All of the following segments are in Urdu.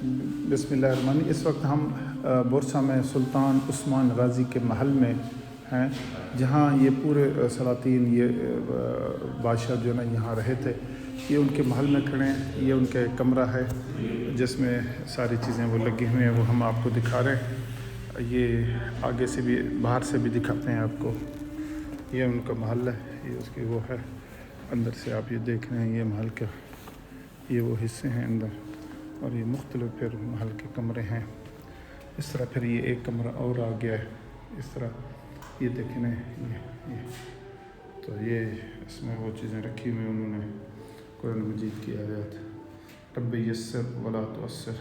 بسم اللہ الرحمن الرحیم۔ اس وقت ہم بورسا میں سلطان عثمان غازی کے محل میں ہیں، جہاں یہ پورے سلاطین یہ بادشاہ جو نا یہاں رہے تھے۔ یہ ان کے محل میں کھڑے ہیں، یہ ان کا ایک کمرہ ہے جس میں ساری چیزیں وہ لگی ہوئے ہیں، وہ ہم آپ کو دکھا رہے ہیں۔ یہ آگے سے بھی باہر سے بھی دکھاتے ہیں آپ کو۔ یہ ان کا محل ہے، یہ اس کی وہ ہے، اندر سے آپ یہ دیکھ رہے ہیں، یہ محل کا یہ وہ حصے ہیں اندر، اور یہ مختلف پھر محل کے کمرے ہیں۔ اس طرح پھر یہ ایک کمرہ اور آ گیا ہے، اس طرح یہ دیکھیں یہ تو یہ اس میں وہ چیزیں رکھی ہوئی، انہوں نے قرآن مجید کی آیات رب یسر ولا تعسر،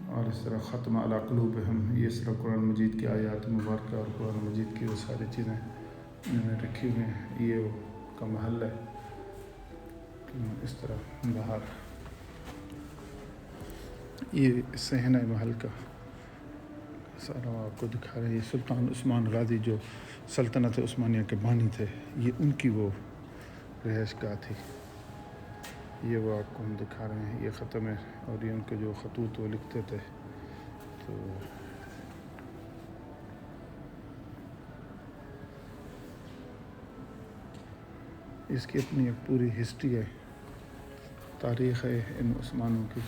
اور اس طرح ختم علی قلوبہم، یہ اس طرح قرآن مجید کی آیات مبارکہ اور قرآن مجید کی وہ ساری چیزیں انہوں نے رکھی ہوئی ہیں۔ یہ وہ کا محل ہے، اس طرح باہر یہ صحن ہے محل کا سارا آپ کو دکھا رہے ہیں۔ یہ سلطان عثمان غازی جو سلطنت عثمانیہ کے بانی تھے، یہ ان کی وہ رہائش گاہ تھی۔ یہ وہ آپ کو ہم دکھا رہے ہیں، یہ ختم ہے، اور یہ ان کے جو خطوط وہ لکھتے تھے، تو اس کی اپنی ایک پوری ہسٹری ہے، تاریخ ہے ان عثمانوں کی۔